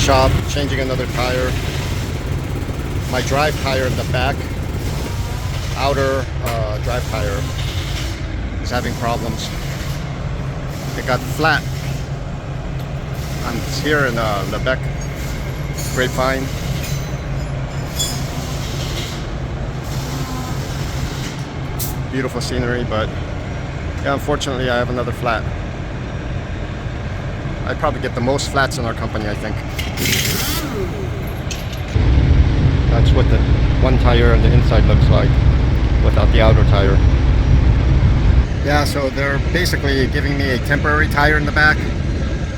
shop, changing another tire. My drive tire in the back, outer drive tire, is having problems. It got flat. I'm here in Lebec, Grapevine. Beautiful scenery, but yeah, unfortunately I have another flat. I probably get the most flats in our company, I think. That's what the one tire on the inside looks like without the outer tire. Yeah, so they're basically giving me a temporary tire in the back,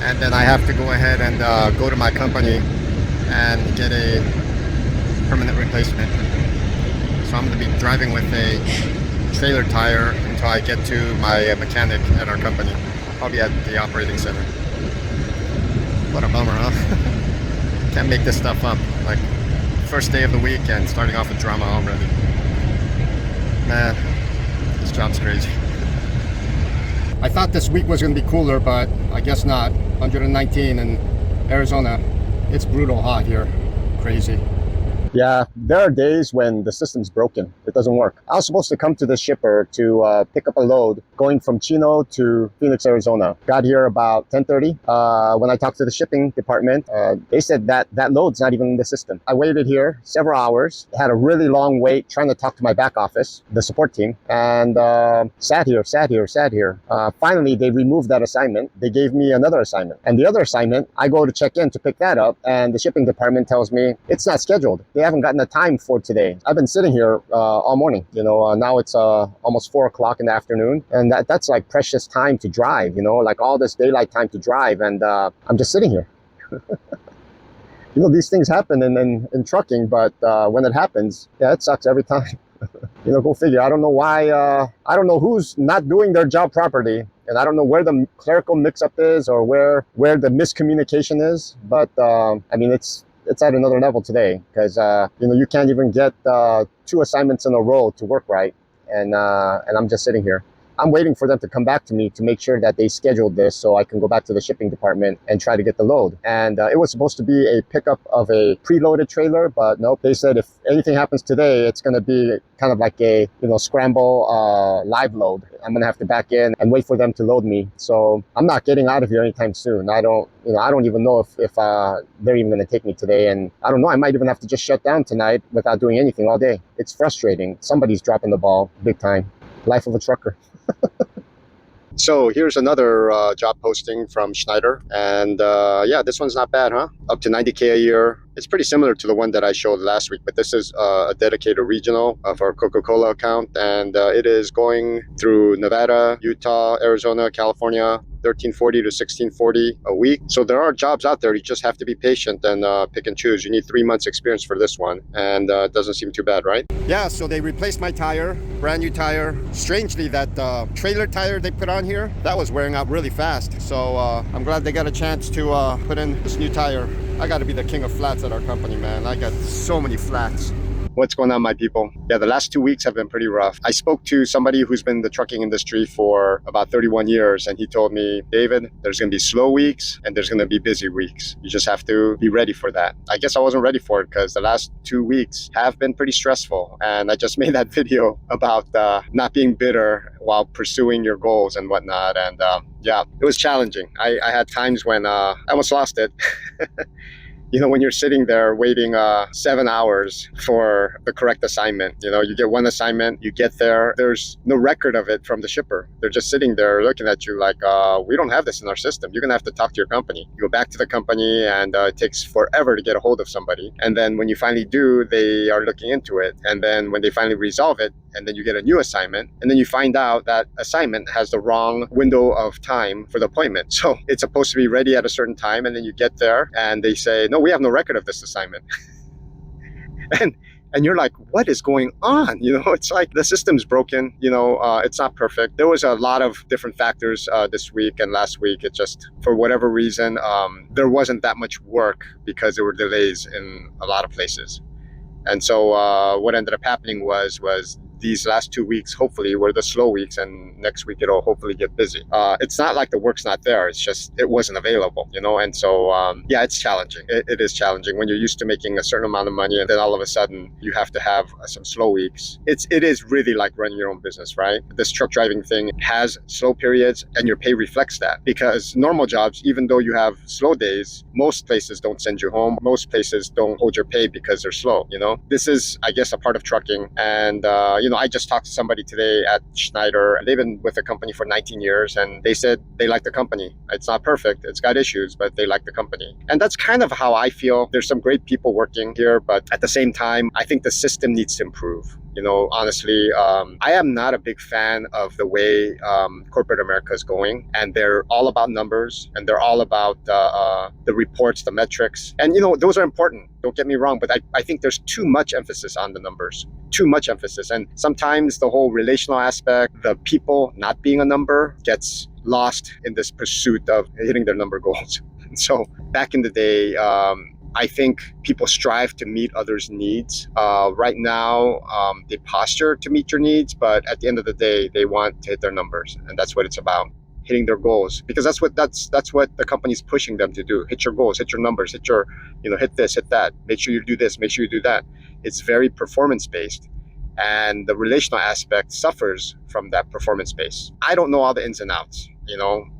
and then I have to go ahead and go to my company and get a permanent replacement. So I'm going to be driving with a trailer tire until I get to my mechanic at our company. I'll be at the operating center. What a bummer, huh? Can't make this stuff up. Like, first day of the week and starting off with drama already. Man, this job's crazy. I thought this week was going to be cooler, but I guess not. 119 in Arizona. It's brutal hot here. Crazy. Yeah, there are days when the system's broken. It doesn't work. I was supposed to come to this shipper to pick up a load going from Chino to Phoenix, Arizona. Got here about 10:30. When I talked to the shipping department, they said that load's not even in the system. I waited here several hours, had a really long wait trying to talk to my back office, the support team, and sat here. Finally, they removed that assignment. They gave me another assignment. And the other assignment, I go to check in to pick that up, and the shipping department tells me it's not scheduled. They haven't gotten a time for today. I've been sitting here all morning. Now it's almost 4 o'clock in the afternoon, and that's like precious time to drive. Like all this daylight time to drive, and I'm just sitting here. These things happen in trucking, but when it happens, yeah, it sucks every time. Go figure. I don't know why. I don't know who's not doing their job properly, and I don't know where the clerical mix-up is or where the miscommunication is. But I mean, it's at another level today, because you can't even get 2 assignments in a row to work right, and I'm just sitting here. I'm waiting for them to come back to me to make sure that they scheduled this so I can go back to the shipping department and try to get the load. And it was supposed to be a pickup of a preloaded trailer, but nope. They said if anything happens today, it's going to be kind of like a scramble live load. I'm going to have to back in and wait for them to load me. So I'm not getting out of here anytime soon. I don't even know if they're even going to take me today. And I don't know, I might even have to just shut down tonight without doing anything all day. It's frustrating. Somebody's dropping the ball big time. Life of a trucker. So here's another job posting from Schneider, and yeah, this one's not bad, huh? Up to 90K a year. It's pretty similar to the one that I showed last week, but this is a dedicated regional of our Coca-Cola account, and it is going through Nevada, Utah, Arizona, California, 1340 to 1640 a week. So there are jobs out there. You just have to be patient and pick and choose. You need 3 months experience for this one, and it doesn't seem too bad, right? Yeah, so they replaced my tire, brand new tire. Strangely, that trailer tire they put on here, that was wearing out really fast. So I'm glad they got a chance to put in this new tire. I got to be the king of flats at our company, man. I got so many flats. What's going on, my people? Yeah, the last 2 weeks have been pretty rough. I spoke to somebody who's been in the trucking industry for about 31 years, and he told me, David, there's going to be slow weeks and there's going to be busy weeks. You just have to be ready for that. I guess I wasn't ready for it because the last 2 weeks have been pretty stressful. And I just made that video about not being bitter while pursuing your goals and whatnot. And yeah, it was challenging. I had times when I almost lost it. When you're sitting there waiting 7 hours for the correct assignment, you get one assignment, you get there, there's no record of it from the shipper. They're just sitting there looking at you like, we don't have this in our system. You're gonna have to talk to your company. You go back to the company, and it takes forever to get a hold of somebody. And then when you finally do, they are looking into it. And then when they finally resolve it, and then you get a new assignment, and then you find out that assignment has the wrong window of time for the appointment. So it's supposed to be ready at a certain time, and then you get there and they say, no, we have no record of this assignment. and you're like, what is going on? It's like the system's broken. It's not perfect. There was a lot of different factors this week and last week. It just, for whatever reason, there wasn't that much work because there were delays in a lot of places. And so what ended up happening was these last 2 weeks hopefully were the slow weeks, and next week it'll hopefully get busy. It's not like the work's not there, it's just it wasn't available, and so yeah, it's challenging. It is challenging when you're used to making a certain amount of money, and then all of a sudden you have to have some slow weeks. It is really like running your own business, right? This truck driving thing has slow periods, and your pay reflects that, because normal jobs, even though you have slow days, most places don't send you home. Most places don't hold your pay because they're slow. This is, I guess, a part of trucking. And I just talked to somebody today at Schneider. They've been with the company for 19 years, and they said they like the company. It's not perfect, it's got issues, but they like the company. And that's kind of how I feel. There's some great people working here, but at the same time, I think the system needs to improve. Honestly, I am not a big fan of the way corporate America is going, and they're all about numbers, and they're all about the reports, the metrics, and those are important. Don't get me wrong, but I think there's too much emphasis on the numbers, too much emphasis, and sometimes the whole relational aspect, the people not being a number, gets lost in this pursuit of hitting their number goals. And so back in the day, I think people strive to meet others' needs. Right now, they posture to meet your needs, but at the end of the day, they want to hit their numbers, and that's what it's about, hitting their goals, because that's what the company's pushing them to do. Hit your goals, hit your numbers, hit your, hit this, hit that. Make sure you do this, make sure you do that. It's very performance based, and the relational aspect suffers from that performance base. I don't know all the ins and outs.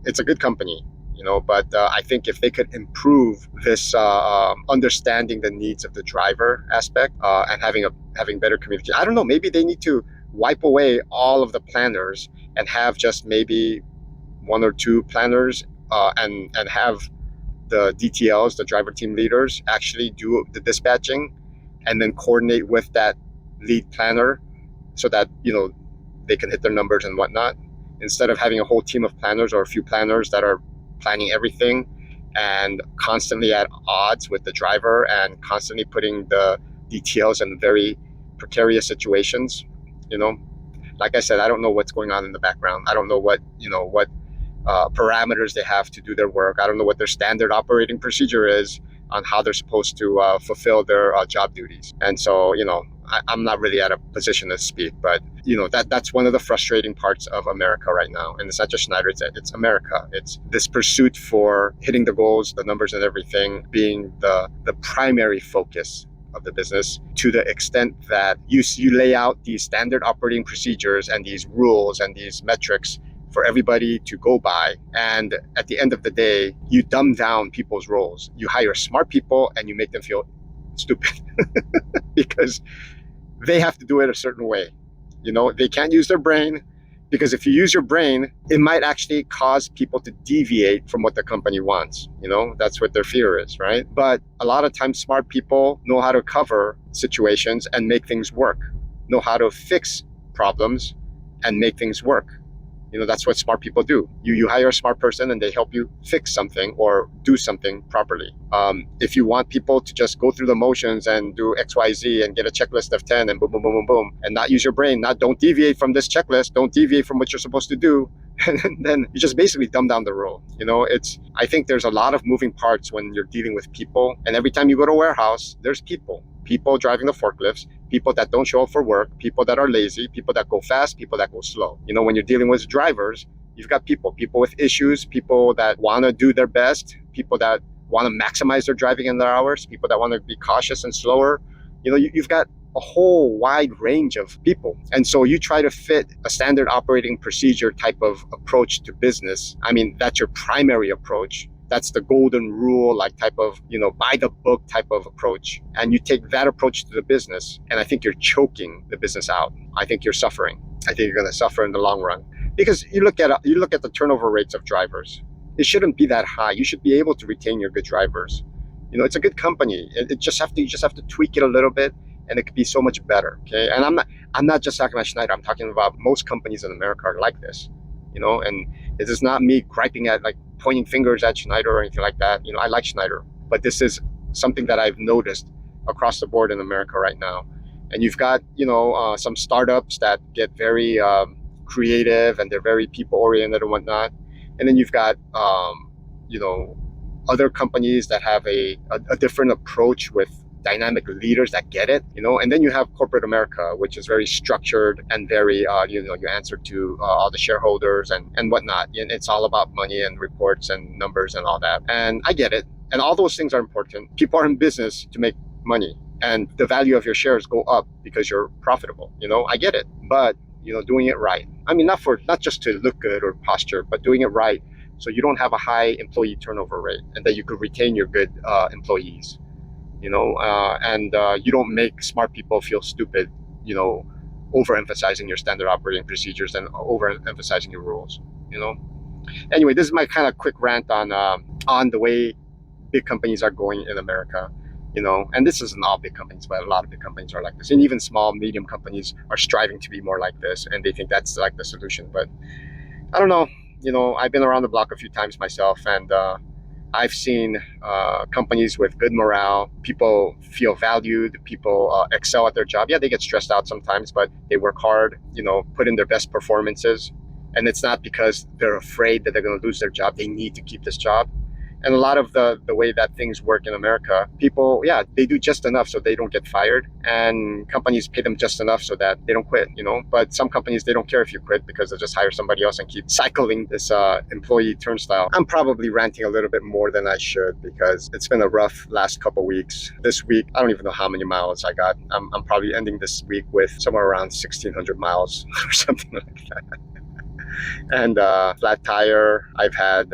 It's a good company. But I think if they could improve this understanding the needs of the driver aspect, and having better communication. I don't know, maybe they need to wipe away all of the planners and have just maybe one or two planners, and have the DTLs, the driver team leaders, actually do the dispatching, and then coordinate with that lead planner so that they can hit their numbers and whatnot, instead of having a whole team of planners or a few planners that are planning everything and constantly at odds with the driver and constantly putting the DTLs in very precarious situations. Like I said, I don't know what's going on in the background. I don't know what parameters they have to do their work. I don't know what their standard operating procedure is on how they're supposed to fulfill their job duties. And so, I'm not really at a position to speak, but that's one of the frustrating parts of America right now. And it's not just Schneider, it's America. It's this pursuit for hitting the goals, the numbers and everything being the primary focus of the business, to the extent that you lay out these standard operating procedures and these rules and these metrics for everybody to go by. And at the end of the day, you dumb down people's roles. You hire smart people and you make them feel stupid because they have to do it a certain way. They can't use their brain, because if you use your brain, it might actually cause people to deviate from what the company wants. That's what their fear is, right? But a lot of times smart people know how to cover situations and make things work, know how to fix problems and make things work. That's what smart people do. You hire a smart person and they help you fix something or do something properly. If you want people to just go through the motions and do X, Y, Z and get a checklist of 10 and boom, boom, boom, boom, boom, and not use your brain, don't deviate from this checklist, don't deviate from what you're supposed to do, and then you just basically dumb down the role. I think there's a lot of moving parts when you're dealing with people. And every time you go to a warehouse, there's people driving the forklifts, people that don't show up for work, people that are lazy, people that go fast, people that go slow. When you're dealing with drivers, you've got people with issues, people that want to do their best, people that want to maximize their driving in their hours, people that want to be cautious and slower. You've got a whole wide range of people. And so you try to fit a standard operating procedure type of approach to business. I mean, that's your primary approach. That's the golden rule, like type of, by the book type of approach. And you take that approach to the business, and I think you're choking the business out. I think you're suffering. I think you're going to suffer in the long run, because you look at the turnover rates of drivers. It shouldn't be that high. You should be able to retain your good drivers. It's a good company. You just have to tweak it a little bit, and it could be so much better. Okay, and I'm not just talking about Schneider. I'm talking about most companies in America are like this. And it is not me griping at, like, pointing fingers at Schneider or anything like that. I like Schneider, but this is something that I've noticed across the board in America right now. And you've got, some startups that get very creative and they're very people oriented and whatnot. And then you've got, other companies that have a different approach with dynamic leaders that get it, and then you have corporate America, which is very structured and very, you answer to all the shareholders and whatnot. And it's all about money and reports and numbers and all that. And I get it. And all those things are important. People are in business to make money, and the value of your shares go up because you're profitable. I get it. But, doing it right. I mean, not just to look good or posture, but doing it right so you don't have a high employee turnover rate and that you could retain your good employees. And you don't make smart people feel stupid, overemphasizing your standard operating procedures and overemphasizing your rules. Anyway, this is my kind of quick rant on the way big companies are going in America. And this isn't all big companies, but a lot of big companies are like this, and even small, medium companies are striving to be more like this, and they think that's like the solution. But I don't know. I've been around the block a few times myself, and I've seen companies with good morale. People feel valued. People excel at their job. Yeah, they get stressed out sometimes, but they work hard, put in their best performances. And it's not because they're afraid that they're going to lose their job. They need to keep this job. And a lot of the way that things work in America, people, yeah, they do just enough so they don't get fired. And companies pay them just enough so that they don't quit, But some companies, they don't care if you quit because they'll just hire somebody else and keep cycling this employee turnstile. I'm probably ranting a little bit more than I should because it's been a rough last couple weeks. This week, I don't even know how many miles I got. I'm probably ending this week with somewhere around 1,600 miles or something like that. And flat tire. I've had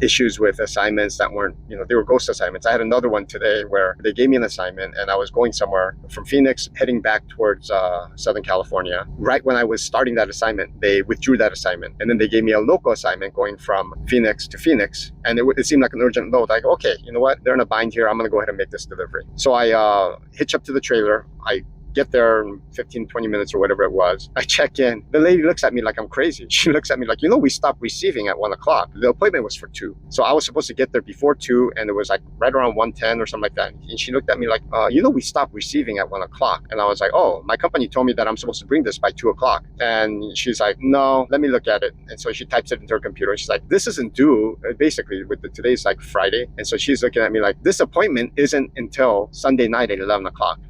issues with assignments that weren't, they were ghost assignments. I had another one today where they gave me an assignment and I was going somewhere from Phoenix, heading back towards Southern California. Right when I was starting that assignment, they withdrew that assignment. And then they gave me a local assignment going from Phoenix to Phoenix. And it seemed like an urgent load. I go, okay, you know what? They're in a bind here. I'm going to go ahead and make this delivery. So I hitch up to the trailer. I get there in 15, 20 minutes or whatever it was. I check in. The lady looks at me like I'm crazy. She looks at me like, we stopped receiving at 1 o'clock. The appointment was for 2. So I was supposed to get there before 2, and it was like right around 1:10 or something like that. And she looked at me like, we stopped receiving at 1 o'clock. And I was like, oh, my company told me that I'm supposed to bring this by 2 o'clock. And she's like, no, let me look at it. And so she types it into her computer. She's like, this isn't due. Basically, today's like Friday. And so she's looking at me like, this appointment isn't until Sunday night at 11 o'clock.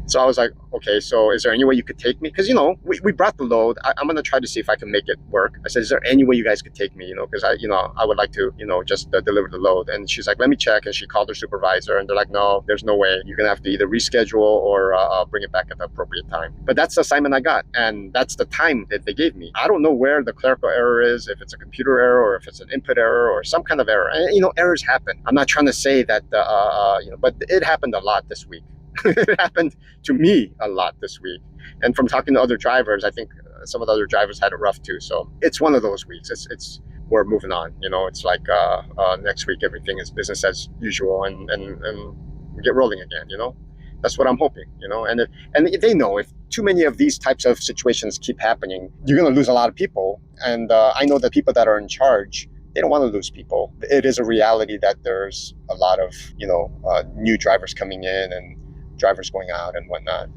So I was like, okay, so is there any way you could take me? Because, we brought the load. I'm going to try to see if I can make it work. I said, is there any way you guys could take me? Because I would like to, just deliver the load. And she's like, let me check. And she called her supervisor and they're like, no, there's no way. You're going to have to either reschedule or bring it back at the appropriate time. But that's the assignment I got. And that's the time that they gave me. I don't know where the clerical error is, if it's a computer error or if it's an input error or some kind of error. And, errors happen. I'm not trying to say that, but it happened a lot this week. It happened to me a lot this week. And from talking to other drivers, I think some of the other drivers had it rough too. So it's one of those weeks. We're moving on. It's like next week, everything is business as usual and we get rolling again, That's what I'm hoping, and they know if too many of these types of situations keep happening, you're going to lose a lot of people. And I know the people that are in charge, they don't want to lose people. It is a reality that there's a lot of, new drivers coming in and drivers going out and whatnot.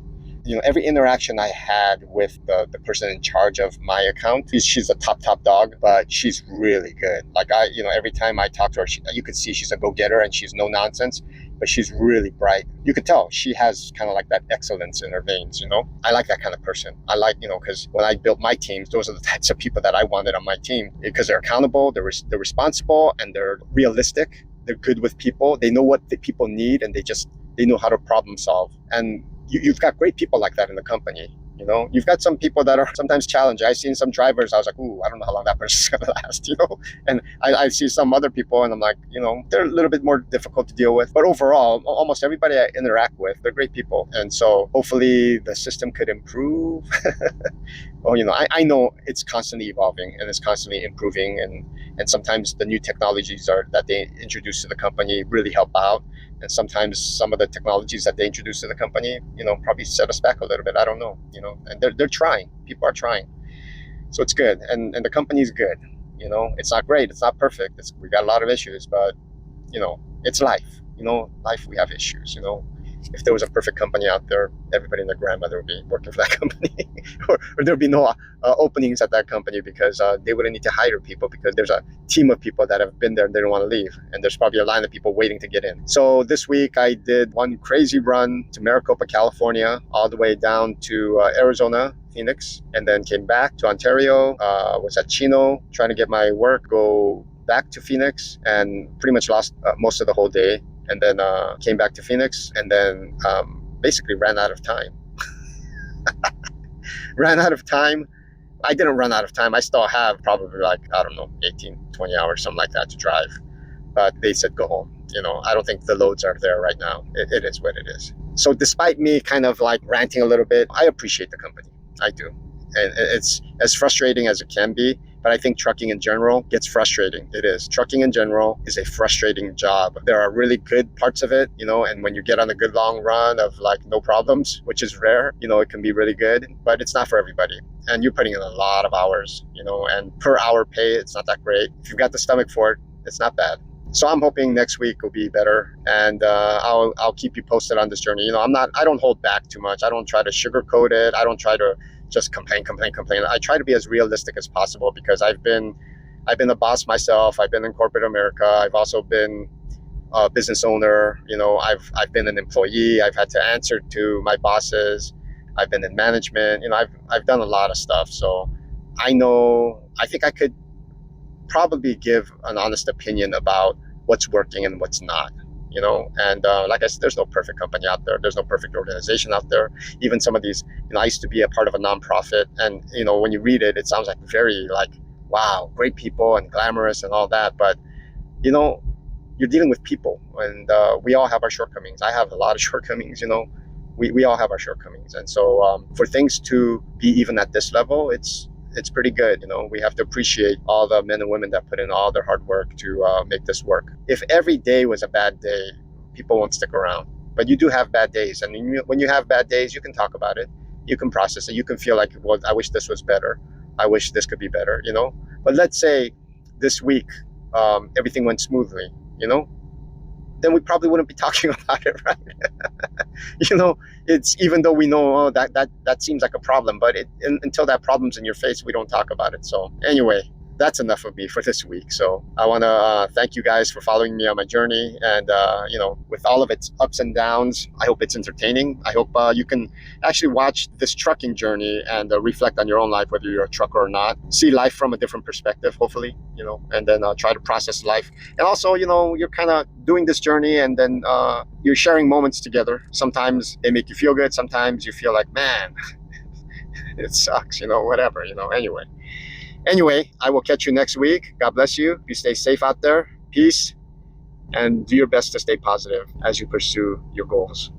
Every interaction I had with the person in charge of my account, she's a top dog, but she's really good. Like every time I talk to her, you could see she's a go-getter and she's no nonsense, but she's really bright. You could tell she has kind of like that excellence in her veins, I like that kind of person. I like, because when I built my teams, those are the types of people that I wanted on my team because they're accountable, they're responsible, and they're realistic. They're good with people. They know what the people need, and they know how to problem solve. And you've got great people like that in the company. You've got some people that are sometimes challenging. I've seen some drivers, I was like, ooh, I don't know how long that person's gonna last, And I see some other people and I'm like, they're a little bit more difficult to deal with. But overall, almost everybody I interact with, they're great people. And so hopefully the system could improve. Well, I know it's constantly evolving and it's constantly improving. And sometimes the new technologies that they introduce to the company really help out. And sometimes some of the technologies that they introduce to the company, probably set us back a little bit. I don't know, and they're trying. People are trying. So it's good. And the company's good. It's not great. It's not perfect. We got a lot of issues, but, it's life. Life, we have issues, If there was a perfect company out there, everybody and their grandmother would be working for that company, or there'd be no openings at that company because they wouldn't need to hire people because there's a team of people that have been there and they don't want to leave, and there's probably a line of people waiting to get in. So this week I did one crazy run to Maricopa, California, all the way down to Arizona, Phoenix, and then came back to Ontario. Was at Chino trying to get my work, go back to Phoenix, and pretty much lost most of the whole day. And then came back to Phoenix, and then basically ran out of time. Ran out of time. I didn't run out of time. I still have probably like, I don't know, 18, 20 hours, something like that to drive. But they said go home. I don't think the loads are there right now. It is what it is. So despite me kind of like ranting a little bit, I appreciate the company. I do. And it's as frustrating as it can be. But I think trucking in general gets frustrating. It is. Trucking in general is a frustrating job. There are really good parts of it, and when you get on a good long run of like no problems, which is rare, it can be really good, but it's not for everybody. And you're putting in a lot of hours, and per hour pay, it's not that great. If you've got the stomach for it, it's not bad. So I'm hoping next week will be better, and I'll keep you posted on this journey. I don't hold back too much. I don't try to sugarcoat it. I don't try to just complain. I try to be as realistic as possible because I've been a boss myself. I've been in corporate America. I've also been a business owner. I've been an employee. I've had to answer to my bosses. I've been in management. I've done a lot of stuff. So I think I could probably give an honest opinion about what's working and what's not. And like I said, there's no perfect company out there. There's no perfect organization out there. Even some of these, I used to be a part of a nonprofit, and when you read it, it sounds like very like, wow, great people and glamorous and all that. But you're dealing with people, and we all have our shortcomings. I have a lot of shortcomings. We all have our shortcomings, and so for things to be even at this level, it's pretty good. We have to appreciate all the men and women that put in all their hard work to make this work. If every day was a bad day, people won't stick around. But you do have bad days. And when you have bad days, you can talk about it. You can process it. You can feel like, well, I wish this was better. I wish this could be better, But let's say this week, everything went smoothly, then we probably wouldn't be talking about it, right? It's, even though we know that seems like a problem, but until that problem's in your face, we don't talk about it. So anyway, that's enough of me for this week. So I want to thank you guys for following me on my journey, and with all of its ups and downs, I hope it's entertaining. I hope you can actually watch this trucking journey and reflect on your own life, whether you're a trucker or not. See life from a different perspective, hopefully, and then try to process life. And also, you're kind of doing this journey, and then you're sharing moments together. Sometimes they make you feel good. Sometimes you feel like, man, it sucks, whatever, Anyway, I will catch you next week. God bless you. You stay safe out there. Peace. And do your best to stay positive as you pursue your goals.